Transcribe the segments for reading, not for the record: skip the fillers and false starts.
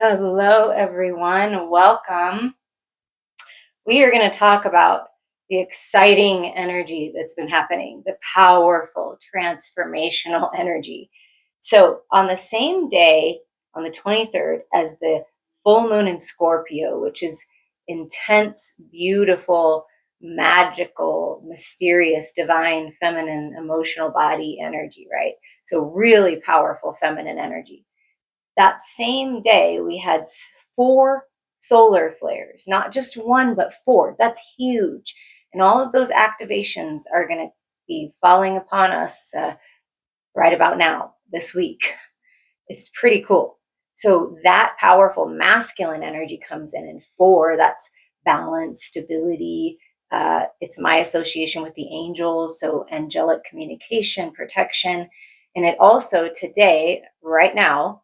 Hello, everyone. Welcome. We are going to talk about the exciting energy that's been happening, the powerful transformational energy. So, on the same day, on the 23rd, as the full moon in Scorpio, which is intense, beautiful, magical, mysterious, divine, feminine, emotional body energy, right? So, really powerful feminine energy. That same day, we had four solar flares, not just one, but four. That's huge. And all of those activations are going to be falling upon us right about now, this week. It's pretty cool. So that powerful masculine energy comes in four. That's balance, stability. It's my association with the angels. So angelic communication, protection. And it also today, right now,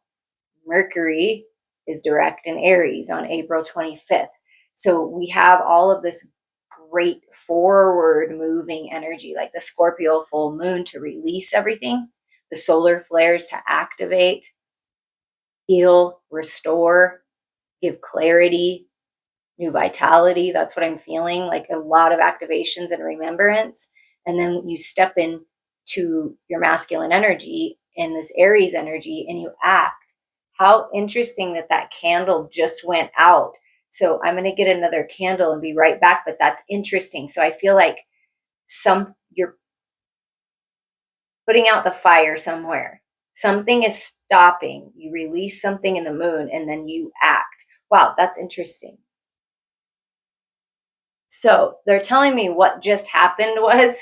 Mercury is direct in Aries on April 25th. So we have all of this great forward moving energy, like the Scorpio full moon to release everything, the solar flares to activate, heal, restore, give clarity, new vitality. That's what I'm feeling, like a lot of activations and remembrance. And then you step into your masculine energy in this Aries energy and you act. How interesting that that candle just went out. So I'm going to get another candle and be right back, but that's interesting. So I feel like you're putting out the fire somewhere. Something is stopping. You release something in the moon and then you act. Wow, that's interesting. So they're telling me what just happened was,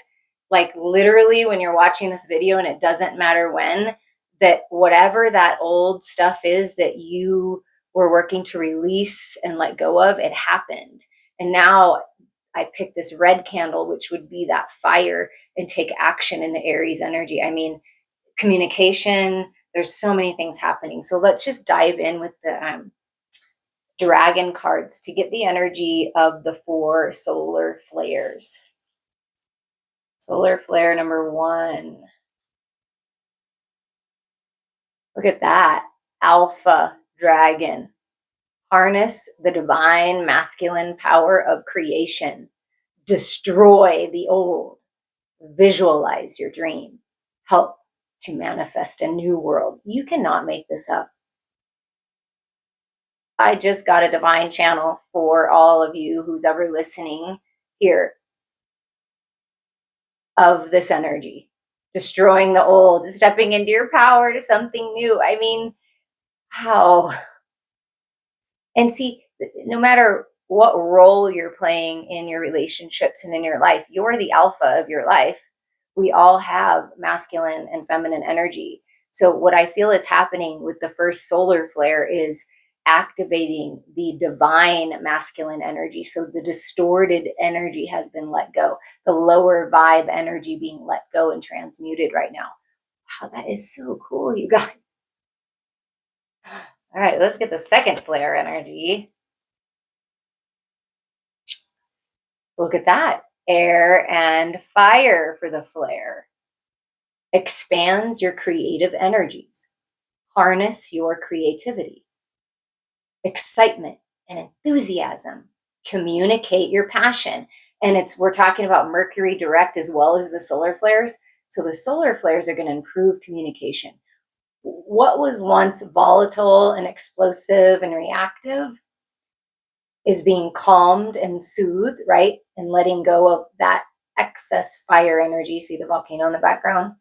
like, literally when you're watching this video, and it doesn't matter when, that whatever that old stuff is that you were working to release and let go of, it happened. And now I picked this red candle, which would be that fire and take action in the Aries energy. I mean, communication, there's so many things happening. So let's just dive in with the dragon cards to get the energy of the four solar flares. Solar flare number one. Look at that. Alpha dragon. Harness the divine masculine power of creation. Destroy the old. Visualize your dream. Help to manifest a new world. You cannot make this up. I just got a divine channel for all of you who's ever listening here of this energy, destroying the old, stepping into your power to something new. I mean, how? And see, no matter what role you're playing in your relationships and in your life, you're the alpha of your life. We all have masculine and feminine energy. So, what I feel is happening with the first solar flare is activating the divine masculine energy. So, the distorted energy has been let go, the lower vibe energy being let go and transmuted right now. Wow, that is so cool, you guys. All right, let's get the second flare energy. Look at that. Air and fire for the flare. Expands your creative energies. Harness your creativity. Excitement and enthusiasm. Communicate your passion. And we're talking about Mercury Direct as well as the solar flares. So the solar flares are going to improve communication. What was once volatile and explosive and reactive is being calmed and soothed, right? And letting go of that excess fire energy. See the volcano in the background?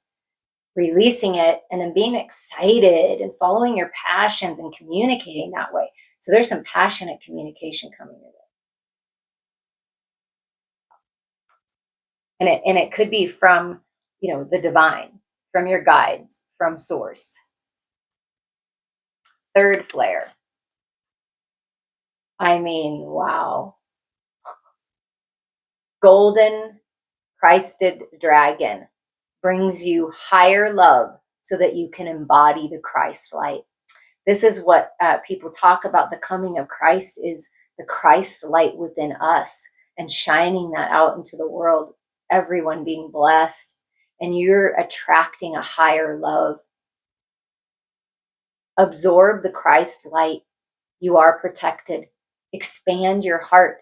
Releasing it and then being excited and following your passions and communicating that way. So there's some passionate communication coming with it. And it could be from, the divine, from your guides, from source. Third flare. I mean, wow. Golden Christed dragon brings you higher love so that you can embody the Christ light. This is what people talk about. The coming of Christ is the Christ light within us and shining that out into the world, everyone being blessed, and you're attracting a higher love. Absorb the Christ light. You are protected. Expand your heart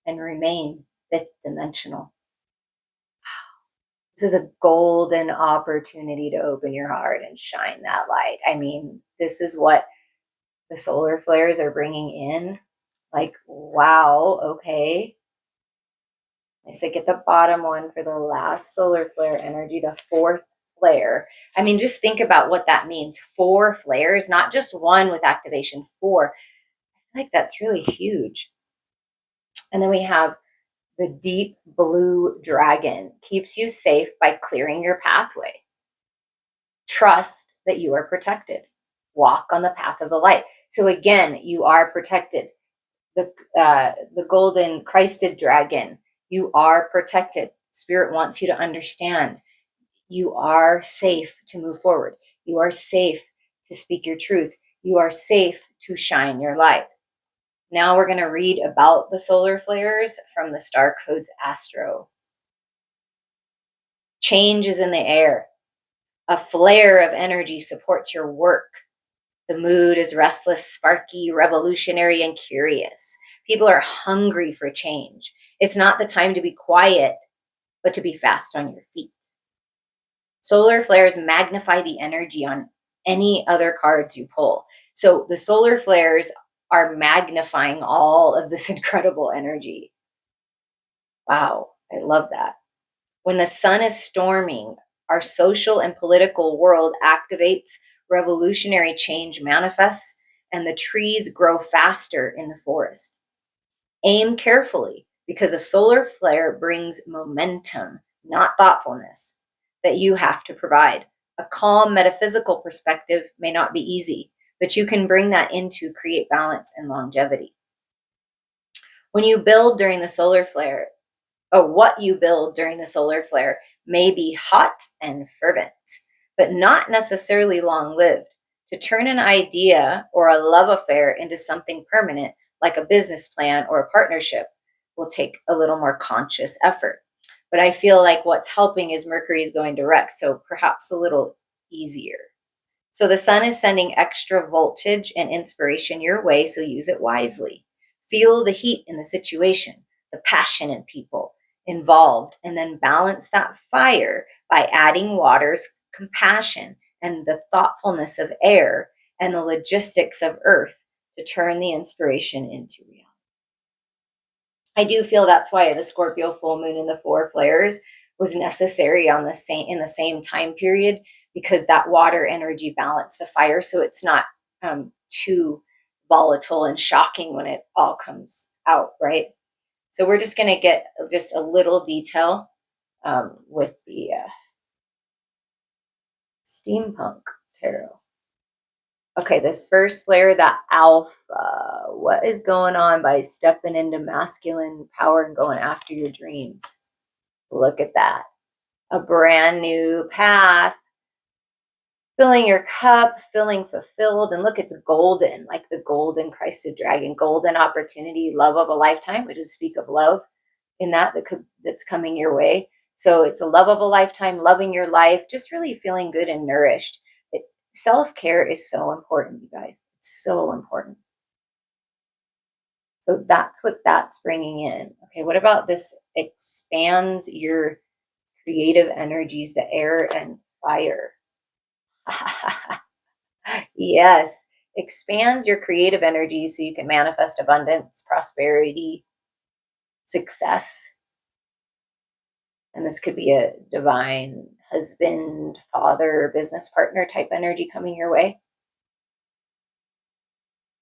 and remain fifth dimensional. This is a golden opportunity to open your heart and shine that light. I mean, this is what the solar flares are bringing in. Like, wow, okay. I say get the bottom one for the last solar flare energy, the fourth flare. I mean, just think about what that means. 4 flares, not just one with activation, 4. I feel like that's really huge. And then we have the deep blue dragon, keeps you safe by clearing your pathway. Trust that you are protected. Walk on the path of the light. So again, you are protected. The golden Christed dragon, you are protected. Spirit wants you to understand you are safe to move forward. You are safe to speak your truth. You are safe to shine your light. Now we're going to read about the solar flares from the Star Codes Astro. Change is in the air. A flare of energy supports your work. The mood is restless, sparky, revolutionary, and curious. People are hungry for change. It's not the time to be quiet, but to be fast on your feet. Solar flares magnify the energy on any other cards you pull. So the solar flares are magnifying all of this incredible energy. Wow, I love that. When the sun is storming, our social and political world activates, revolutionary change manifests, and the trees grow faster in the forest. Aim carefully because a solar flare brings momentum, not thoughtfulness, that you have to provide. A calm metaphysical perspective may not be easy, but you can bring that in to create balance and longevity. When you build during the solar flare, or what you build during the solar flare may be hot and fervent, but not necessarily long lived. To turn an idea or a love affair into something permanent, like a business plan or a partnership, will take a little more conscious effort. But I feel like what's helping is Mercury is going direct, so perhaps a little easier. So the sun is sending extra voltage and inspiration your way, so use it wisely. Feel the heat in the situation, the passion in people involved, and then balance that fire by adding water's compassion and the thoughtfulness of air and the logistics of earth to turn the inspiration into reality. I do feel that's why the Scorpio full moon and the 4 flares was necessary on the same in the same time period, because that water energy balanced the fire, so it's not too volatile and shocking when it all comes out, right? So we're just going to get just a little detail with the steampunk tarot. Okay, this first flare, the alpha. What is going on by stepping into masculine power and going after your dreams? Look at that. A brand new path. Filling your cup, feeling fulfilled. And look, it's golden, like the golden Christed dragon. Golden opportunity, love of a lifetime, which is speak of love in that's coming your way. So it's a love of a lifetime, loving your life, just really feeling good and nourished. Self-care is so important, you guys. It's so important. So that's what that's bringing in. Okay, what about this? Expands your creative energies, the air and fire. Yes, expands your creative energy so you can manifest abundance, prosperity, success. And this could be a divine husband, father, business partner type energy coming your way.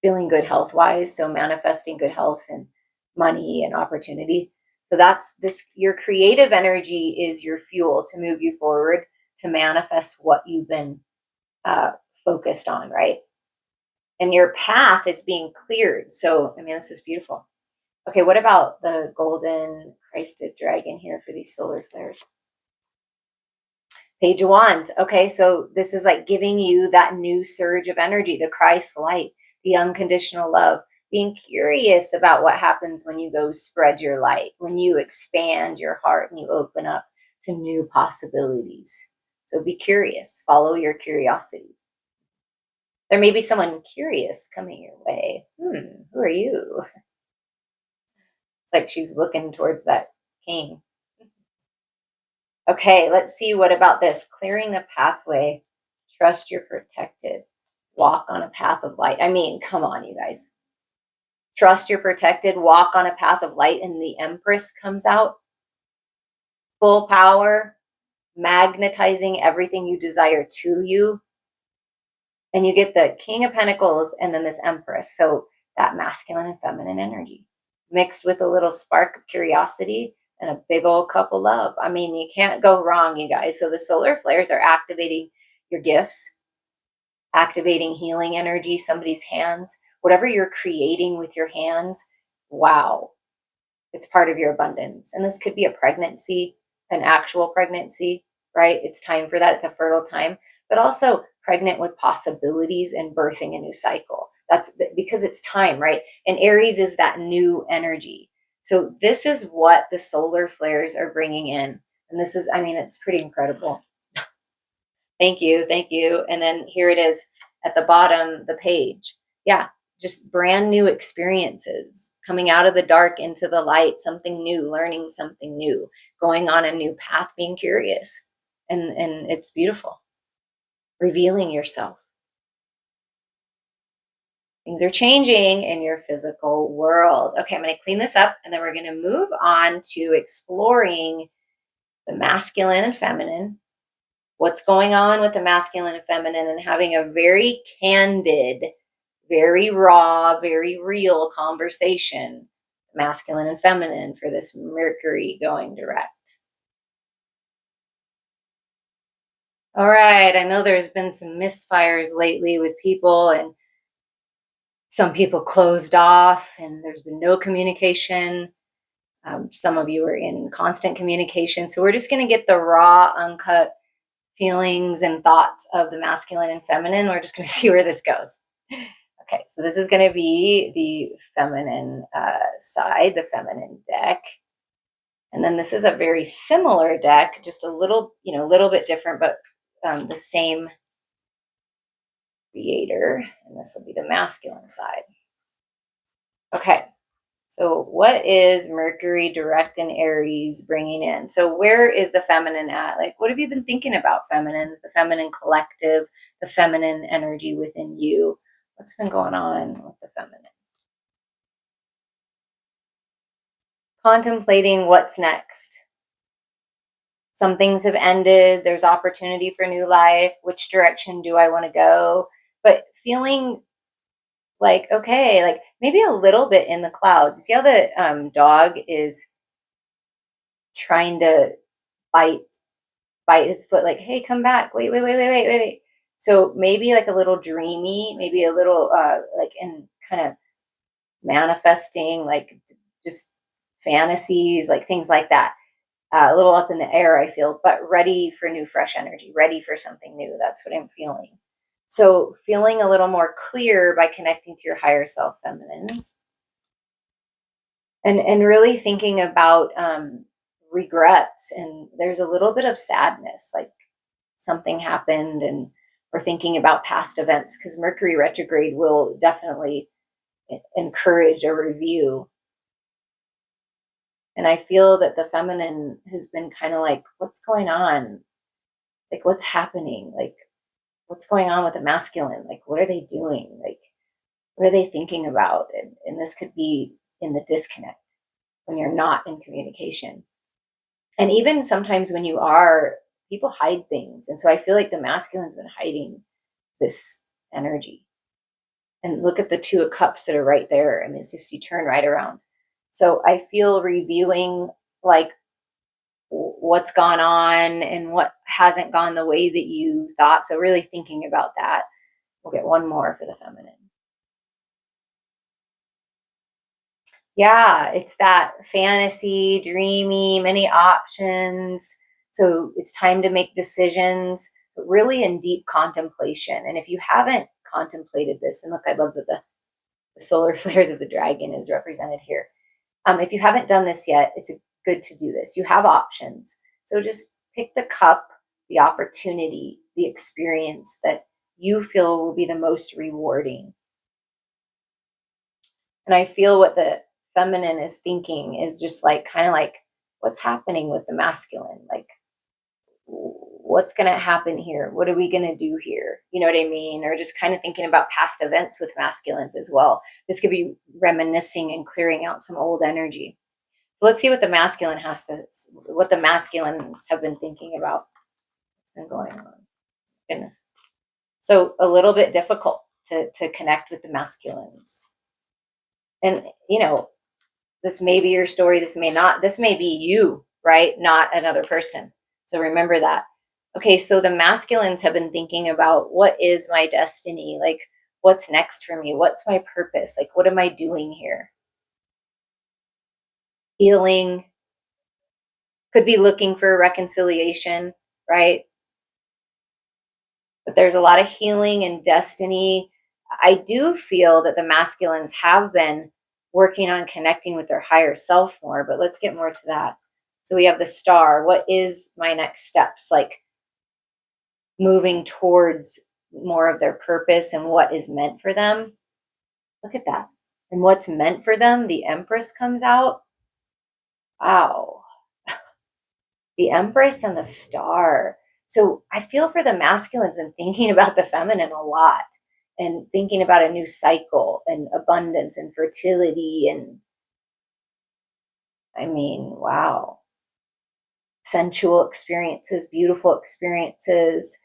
Feeling good health wise, so manifesting good health and money and opportunity. So that's this, your creative energy is your fuel to move you forward, to manifest what you've been focused on, right? And your path is being cleared. So, I mean, this is beautiful. Okay, what about the golden Christed dragon here for these solar flares? Page of Wands. Okay, so this is like giving you that new surge of energy, the Christ light, the unconditional love, being curious about what happens when you go spread your light, when you expand your heart and you open up to new possibilities. So be curious, follow your curiosities. There may be someone curious coming your way. Who are you? It's like she's looking towards that king. Okay, let's see. What about this? Clearing the pathway. Trust you're protected. Walk on a path of light. I mean, come on, you guys. Trust you're protected. Walk on a path of light. And the Empress comes out. Full power, magnetizing everything you desire to you. And you get the King of Pentacles and then this Empress. So that masculine and feminine energy mixed with a little spark of curiosity and a big old cup of love. I mean, you can't go wrong, you guys. So the solar flares are activating your gifts, activating healing energy, somebody's hands, whatever you're creating with your hands. Wow. It's part of your abundance. And this could be a pregnancy, an actual pregnancy, right? It's time for that. It's a fertile time, but also pregnant with possibilities and birthing a new cycle. That's because it's time, right? And Aries is that new energy. So this is what the solar flares are bringing in. And this is, I mean, it's pretty incredible. Thank you. Thank you. And then here it is at the bottom, the page. Yeah, just brand new experiences, coming out of the dark into the light, something new, learning something new, going on a new path, being curious. And it's beautiful. Revealing yourself. Things are changing in your physical world. Okay, I'm going to clean this up and then we're going to move on to exploring the masculine and feminine. What's going on with the masculine and feminine, and having a very candid, very raw, very real conversation, masculine and feminine, for this Mercury going direct. All right, I know there's been some misfires lately with people, and some people closed off, and there's been no communication. Some of you are in constant communication. So we're just going to get the raw, uncut feelings and thoughts of the masculine and feminine. We're just going to see where this goes. Okay, so this is going to be the feminine side, the feminine deck. And then this is a very similar deck, just a little, a little bit different, but the same creator. And this will be the masculine side. Okay, so what is Mercury direct in Aries bringing in? So where is the feminine at? Like, what have you been thinking about feminines, the feminine collective, the feminine energy within you? What's been going on with the feminine? Contemplating what's next. Some things have ended. There's opportunity for new life. Which direction do I want to go? But feeling like, okay, like maybe a little bit in the clouds. See how the dog is trying to bite his foot, like, hey, come back. Wait. So maybe like a little dreamy, maybe a little like in kind of manifesting, like just fantasies, like things like that. A little up in the air, I feel, but ready for new, fresh energy, ready for something new. That's what I'm feeling. So feeling a little more clear by connecting to your higher self feminines. And really thinking about regrets. And there's a little bit of sadness, like something happened, and we're thinking about past events, because Mercury retrograde will definitely encourage a review. And I feel that the feminine has been kind of like, what's going on? Like, what's happening? Like, what's going on with the masculine? Like, what are they doing? Like, what are they thinking about? And this could be in the disconnect, when you're not in communication. And even sometimes when you are, people hide things. And so I feel like the masculine's been hiding this energy. And look at the Two of Cups that are right there. I mean, it's just, you turn right around. So I feel reviewing like what's gone on and what hasn't gone the way that you thought. So really thinking about that. We'll get one more for the feminine. Yeah, it's that fantasy, dreamy, many options. So it's time to make decisions, but really in deep contemplation. And if you haven't contemplated this, and look, I love that the solar flares of the dragon is represented here. If you haven't done this yet, it's good to do this. You have options. So just pick the cup, the opportunity, the experience that you feel will be the most rewarding. And I feel what the feminine is thinking is just like, kind of like, what's happening with the masculine? Like, what's going to happen here? What are we going to do here? You know what I mean? Or just kind of thinking about past events with masculines as well. This could be reminiscing and clearing out some old energy. So let's see what the masculine what the masculines have been thinking about. What's been going on? Goodness. So a little bit difficult to connect with the masculines. And, this may be your story. This may not. This may be you, right? Not another person. So remember that. Okay, so the masculines have been thinking about, what is my destiny? Like, what's next for me? What's my purpose? Like, what am I doing here? Healing, could be looking for a reconciliation, right? But there's a lot of healing and destiny. I do feel that the masculines have been working on connecting with their higher self more, but let's get more to that. So we have the star. What is my next steps? Like, moving towards more of their purpose and what is meant for them. Look at that. And what's meant for them, the Empress comes out. Wow. The Empress and the star. So I feel for the masculines and thinking about the feminine a lot, and thinking about a new cycle and abundance and fertility. And I mean, wow. Sensual experiences, beautiful experiences,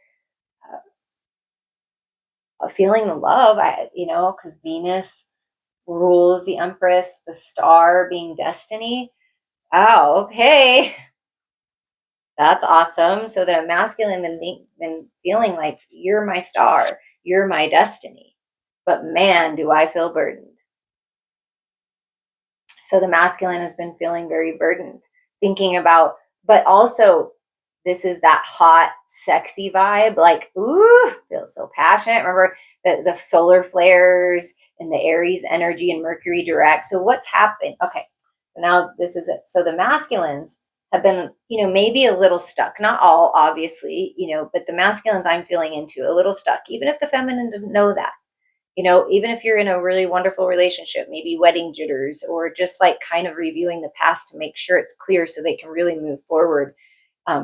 feeling the love, because Venus rules the Empress, the star being destiny. Wow, okay. That's awesome. So the masculine been feeling like, you're my star, you're my destiny. But man, do I feel burdened. So the masculine has been feeling very burdened, thinking about, but also this is that hot, sexy vibe. Like, ooh, feels so passionate. Remember the solar flares and the Aries energy and Mercury direct. So what's happened? Okay, so now this is it. So the masculines have been, maybe a little stuck. Not all, obviously, but the masculines I'm feeling into a little stuck, even if the feminine didn't know that. Even if you're in a really wonderful relationship, maybe wedding jitters, or just like kind of reviewing the past to make sure it's clear so they can really move forward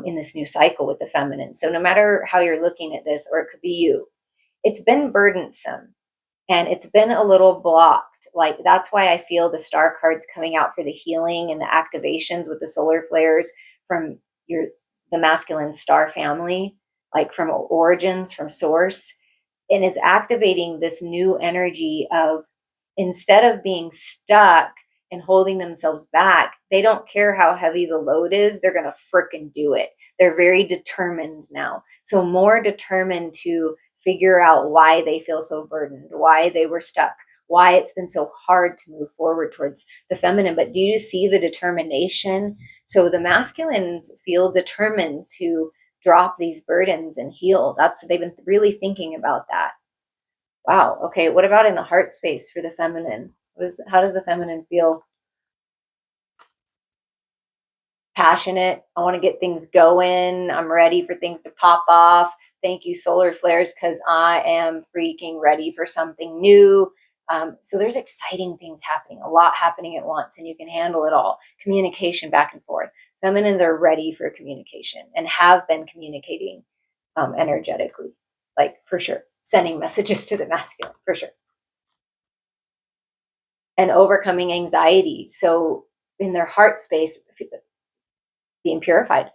in this new cycle with the feminine. So no matter how you're looking at this, or it could be you, it's been burdensome and it's been a little blocked. Like, that's why I feel the star cards coming out for the healing and the activations with the solar flares from the masculine star family, like from origins, from source, and is activating this new energy of, instead of being stuck and holding themselves back, they don't care how heavy the load is. They're going to frickin' do it. They're very determined now. So more determined to figure out why they feel so burdened, why they were stuck, why it's been so hard to move forward towards the feminine. But do you see the determination? So the masculines feel determined to drop these burdens and heal. They've been really thinking about that. Wow. Okay. What about in the heart space for the feminine? How does the feminine feel? Passionate. I want to get things going. I'm ready for things to pop off. Thank you, solar flares, because I am freaking ready for something new. So there's exciting things happening, a lot happening at once, and you can handle it all. Communication back and forth. Feminines are ready for communication and have been communicating energetically, like, for sure. Sending messages to the masculine, for sure. And overcoming anxiety. So in their heart space, being purified.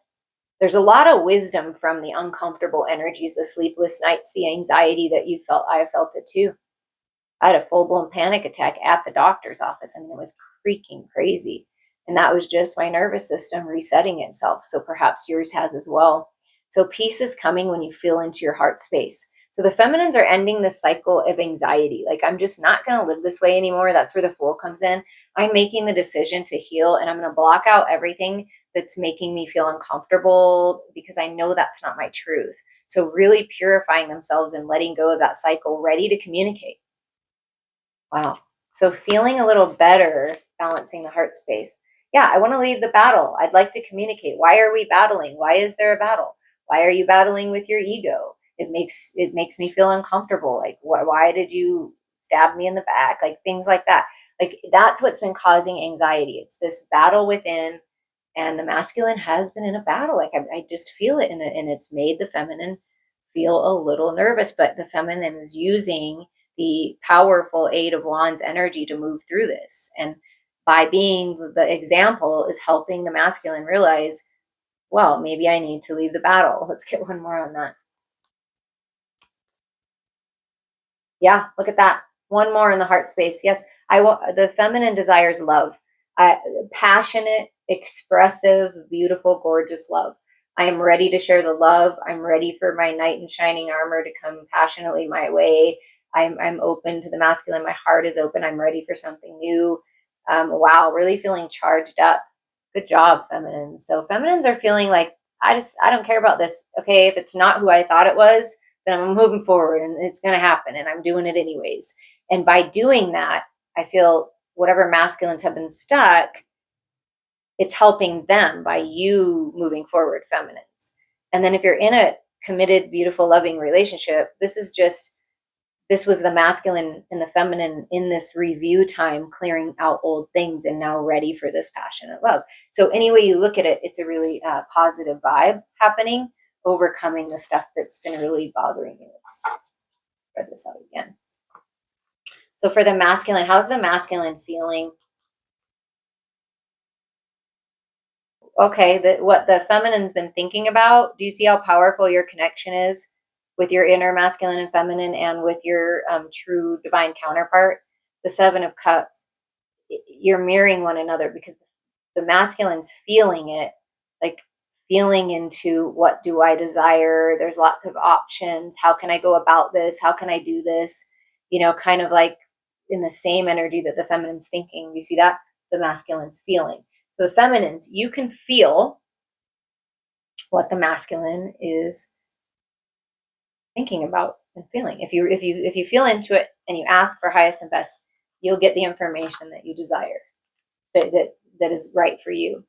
There's a lot of wisdom from the uncomfortable energies, the sleepless nights, the anxiety that you felt. I felt it too. I had a full-blown panic attack at the doctor's office. I mean, it was freaking crazy. And that was just my nervous system resetting itself. So perhaps yours has as well. So peace is coming when you feel into your heart space. So the feminines are ending this cycle of anxiety. Like, I'm just not going to live this way anymore. That's where the Fool comes in. I'm making the decision to heal, and I'm going to block out everything that's making me feel uncomfortable, because I know that's not my truth. So really purifying themselves and letting go of that cycle, ready to communicate. Wow. So feeling a little better, balancing the heart space. Yeah, I want to leave the battle. I'd like to communicate. Why are we battling? Why is there a battle? Why are you battling with your ego? it makes me feel uncomfortable. Like, why did you stab me in the back? Like things like that. Like that's what's been causing anxiety. It's this battle within, and the masculine has been in a battle. Like I just feel it, and it's made the feminine feel a little nervous. But the feminine is using the powerful Eight of Wands energy to move through this, and by being the example, is helping the masculine realize, well, maybe I need to leave the battle. Let's get one more on that. Yeah, look at that. One more in the heart space. Yes, I want the feminine desires love. Passionate, expressive, beautiful, gorgeous love. I am ready to share the love. I'm ready for my knight in shining armor to come passionately my way. I'm open to the masculine. My heart is open. I'm ready for something new. Wow, really feeling charged up. Good job, feminines. So feminines are feeling like I don't care about this. Okay, if it's not who I thought it was, then I'm moving forward and it's going to happen and I'm doing it anyways. And by doing that, I feel whatever masculines have been stuck, it's helping them by you moving forward, feminines. And then if you're in a committed, beautiful, loving relationship, this was the masculine and the feminine in this review time, clearing out old things and now ready for this passionate love. So any way you look at it, it's a really positive vibe happening, overcoming the stuff that's been really bothering you. Let's spread this out again. So for the masculine, how's the masculine feeling? Okay, what the feminine's been thinking about. Do you see how powerful your connection is with your inner masculine and feminine, and with your true divine counterpart? The Seven of Cups. You're mirroring one another, because the masculine's feeling it, like feeling into, what do I desire? There's lots of options. How can I go about this? How can I do this? Kind of like in the same energy that the feminine's thinking. You see that? The masculine's feeling. So the feminines, you can feel what the masculine is thinking about and feeling. If you feel into it and you ask for highest and best, you'll get the information that you desire, that is right for you.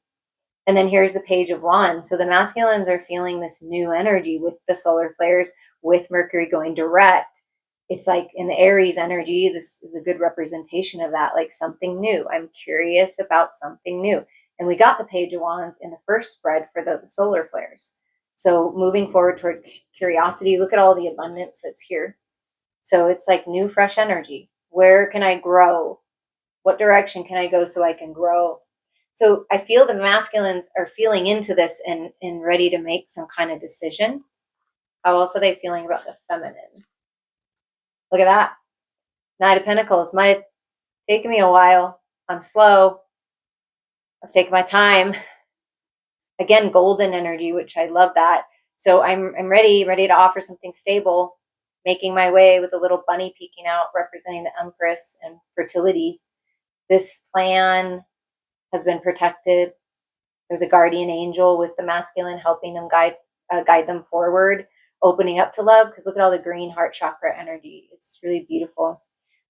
And then here's the Page of Wands. So the masculines are feeling this new energy with the solar flares, with Mercury going direct. It's like in the Aries energy, this is a good representation of that, like something new. I'm curious about something new. And we got the Page of Wands in the first spread for the solar flares. So moving forward toward curiosity, look at all the abundance that's here. So it's like new, fresh energy. Where can I grow? What direction can I go so I can grow? So I feel the masculines are feeling into this and ready to make some kind of decision. How else are they feeling about the feminine? Look at that. Knight of Pentacles. Might have taken me a while. I'm slow. Let's take my time. Again, golden energy, which I love that. So I'm ready to offer something stable, making my way with a little bunny peeking out, representing the Empress and fertility. This plan has been protected. There's a guardian angel with the masculine helping them guide them forward, opening up to love, because look at all the green heart chakra energy. It's really beautiful.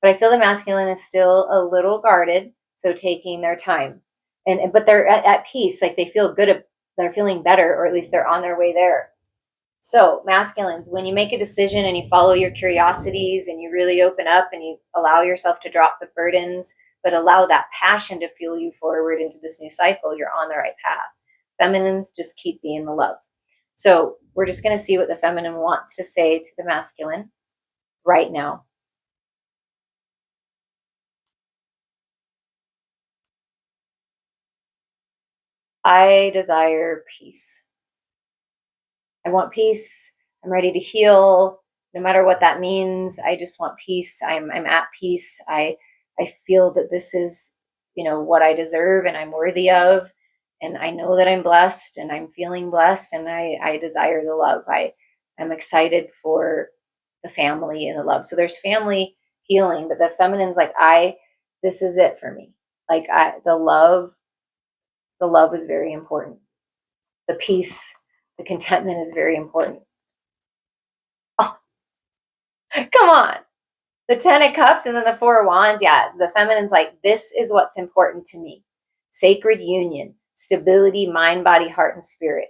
But I feel the masculine is still a little guarded, so taking their time. But they're at peace, like they feel good, they're feeling better, or at least they're on their way there. So masculines, when you make a decision and you follow your curiosities and you really open up and you allow yourself to drop the burdens, but allow that passion to fuel you forward into this new cycle, you're on the right path. Feminines, just keep being the love. So we're just going to see what the feminine wants to say to the masculine right now. I desire peace. I want peace. I'm ready to heal, no matter what that means. I just want peace. I'm at peace. I feel that this is, what I deserve and I'm worthy of. And I know that I'm blessed and I'm feeling blessed, and I desire the love. I'm excited for the family and the love. So there's family healing, but the feminine's like, this is it for me. Like the love is very important. The peace, the contentment is very important. Oh, come on. The 10 of Cups and then the 4 of Wands. Yeah, the feminine's like, this is what's important to me. Sacred union, stability, mind, body, heart, and spirit.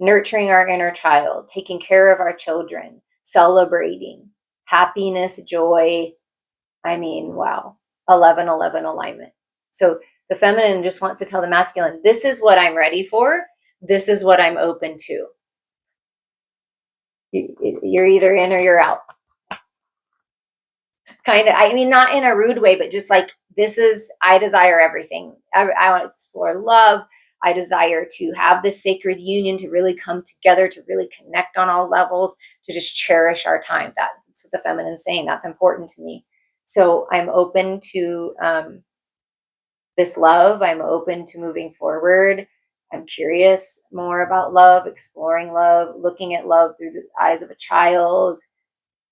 nurturing our inner child, taking care of our children, celebrating, happiness, joy. I mean, wow, 11-11 alignment. So the feminine just wants to tell the masculine, this is what I'm ready for. This is what I'm open to. You're either in or you're out. Kind of, I mean, not in a rude way, but just like, I desire everything. I want to explore love. I desire to have this sacred union, to really come together, to really connect on all levels, to just cherish our time. That's what the feminine's saying. That's important to me. So I'm open to this love. I'm open to moving forward. I'm curious more about love, exploring love, looking at love through the eyes of a child.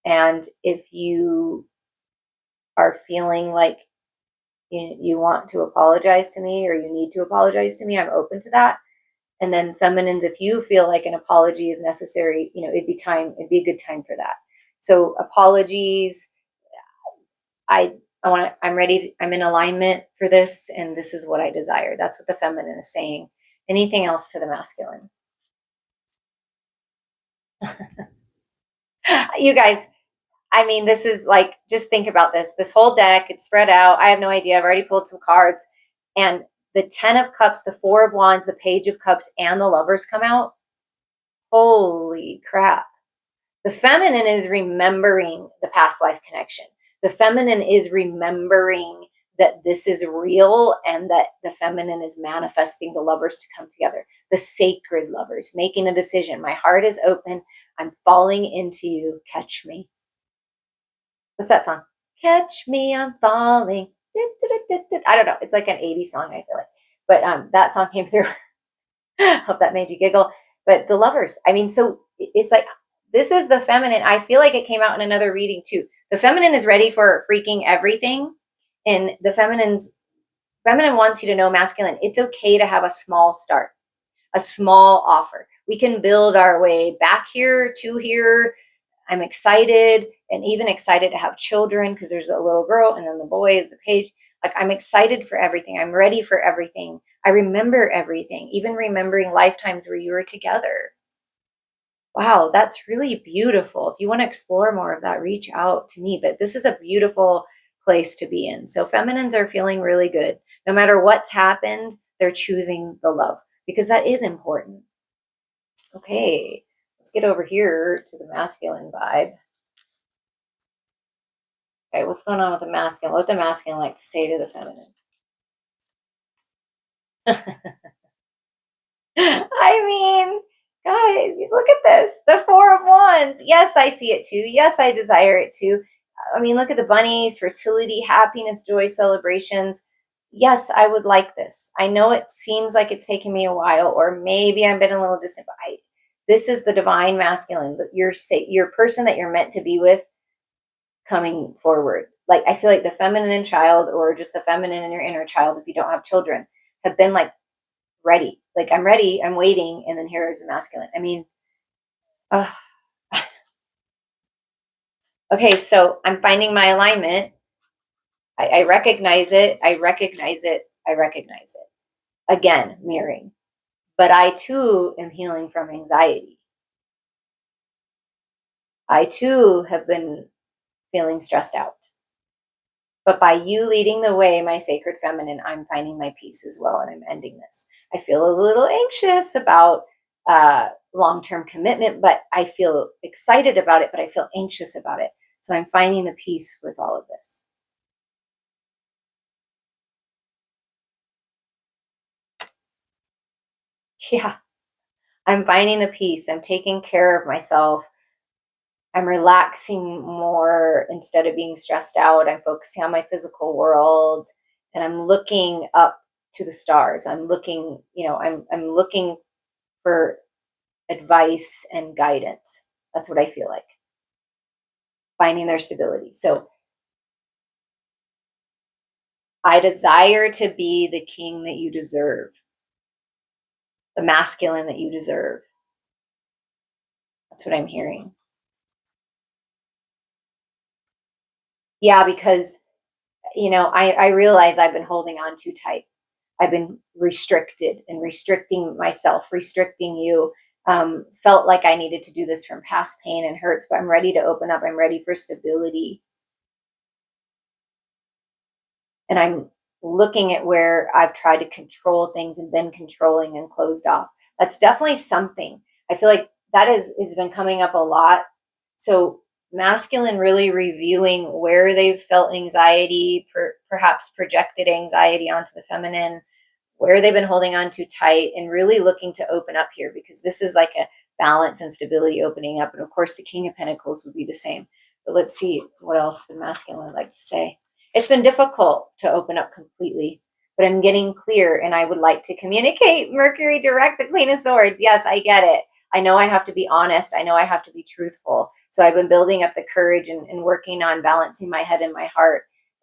And if you are feeling like you want to apologize to me or you need to apologize to me, I'm open to that. And then feminines, if you feel like an apology is necessary, it'd be a good time for that. So apologies, I'm ready, I'm in alignment for this, and this is what I desire. That's what the feminine is saying. Anything else to the masculine? You guys, I mean, this is like, just think about this whole deck. It's spread out. I have no idea. I've already pulled some cards, and the 10 of cups, the 4 of wands, the page of cups, and the lovers come out. Holy crap. The feminine is remembering the past life connection. The feminine is remembering that this is real, and that the feminine is manifesting the lovers to come together. The sacred lovers, making a decision. My heart is open. I'm falling into you. Catch me. What's that song? Catch me, I'm falling. I don't know. It's like an 80s song, I feel like. But that song came through. Hope that made you giggle. But the lovers, I mean, so it's like, this is the feminine. I feel like it came out in another reading too. The feminine is ready for freaking everything. And the feminine wants you to know, masculine, it's okay to have a small start, a small offer. We can build our way back here to here. I'm excited, and even excited to have children, because there's a little girl and then the boy is a page. Like, I'm excited for everything. I'm ready for everything. I remember everything, even remembering lifetimes where you were together. Wow, that's really beautiful. If you want to explore more of that, reach out to me. But this is a beautiful place to be in. So feminines are feeling really good. No matter what's happened, they're choosing the love, because that is important. Okay, let's get over here to the masculine vibe. Okay, what's going on with the masculine? What would the masculine like to say to the feminine? I mean, guys, you look at this. The 4 of wands. Yes, I see it too. Yes, I desire it too. I mean, look at the bunnies, fertility, happiness, joy, celebrations. Yes, I would like this. I know it seems like it's taken me a while, or maybe I've been a little distant, but this is the divine masculine, your person that you're meant to be with, coming forward. Like, I feel like the feminine child, or just the feminine in your inner child, if you don't have children, have been like ready. Like, I'm ready, I'm waiting, and then here is the masculine. I mean, okay, so I'm finding my alignment. I recognize it. I recognize it. I recognize it. Again, mirroring. But I too am healing from anxiety. I too have been feeling stressed out. But by you leading the way, my sacred feminine, I'm finding my peace as well, and I'm ending this. I feel a little anxious about long-term commitment, but I feel excited about it, but I feel anxious about it. So I'm finding the peace with all of this. Yeah, I'm finding the peace. I'm taking care of myself. I'm relaxing more instead of being stressed out. I'm focusing on my physical world, and I'm looking up to the stars. I'm looking, I'm looking for advice and guidance. That's what I feel like. Finding their stability. So I desire to be the king that you deserve, the masculine that you deserve. That's what I'm hearing. Yeah, because, I realize I've been holding on too tight. I've been restricted and restricting myself, restricting you. felt like I needed to do this from past pain and hurts, but I'm ready to open up. I'm ready for stability. And I'm looking at where I've tried to control things and been controlling and closed off. That's definitely something. I feel like that has been coming up a lot. So masculine really reviewing where they've felt anxiety, perhaps projected anxiety onto the feminine, where they've been holding on too tight, and really looking to open up here, because this is like a balance and stability opening up. And of course, the King of Pentacles would be the same. But let's see what else the masculine would like to say. It's been difficult to open up completely, but I'm getting clear and I would like to communicate. Mercury Direct, the Queen of Swords. Yes, I get it. I know I have to be honest. I know I have to be truthful. So I've been building up the courage and working on balancing my head and my heart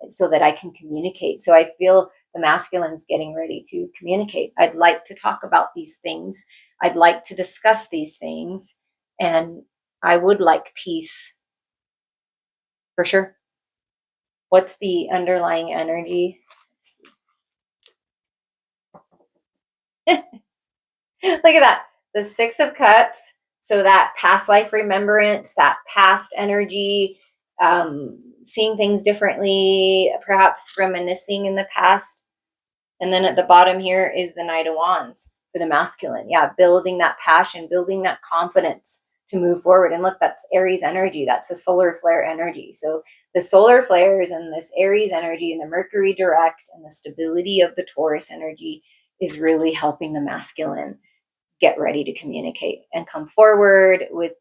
so that I can communicate. So I feel the masculine's getting ready to communicate. I'd like to talk about these things. I'd like to discuss these things. And I would like peace for sure. What's the underlying energy? Look at that. The Six of Cups. So that past life remembrance, that past energy, seeing things differently, perhaps reminiscing in the past. And then at the bottom here is the Knight of Wands for the masculine. Yeah, building that passion, building that confidence to move forward. And look, that's Aries energy. That's the solar flare energy. So the solar flares and this Aries energy and the Mercury Direct and the stability of the Taurus energy is really helping the masculine get ready to communicate and come forward with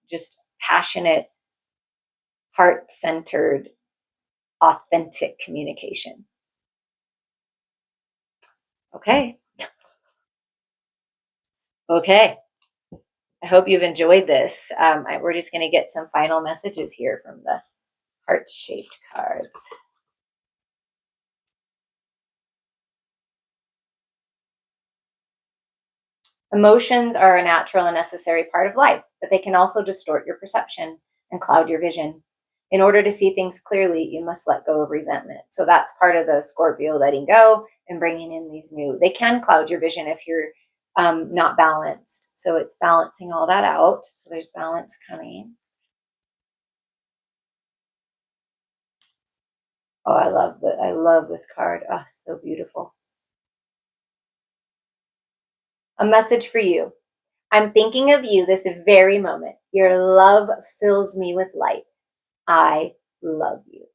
just passionate, heart-centered, authentic communication. Okay. I hope you've enjoyed this. We're just going to get some final messages here from the heart-shaped cards. Emotions are a natural and necessary part of life, but they can also distort your perception and cloud your vision. In order to see things clearly, you must let go of resentment. So that's part of the Scorpio letting go and bringing in these new. They can cloud your vision if you're not balanced. So it's balancing all that out. So there's balance coming. Oh, I love this card. Oh, so beautiful. A message for you. I'm thinking of you this very moment. Your love fills me with light. I love you.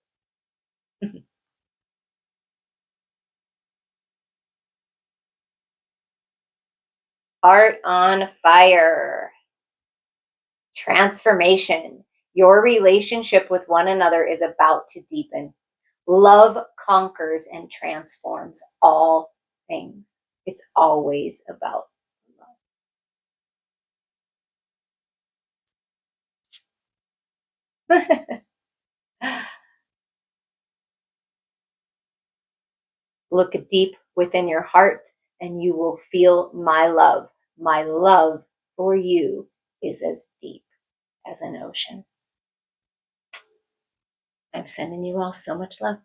Heart on fire. Transformation. Your relationship with one another is about to deepen. Love conquers and transforms all things. It's always about love. Look deep within your heart and you will feel my love. My love for you is as deep as an ocean. I'm sending you all so much love.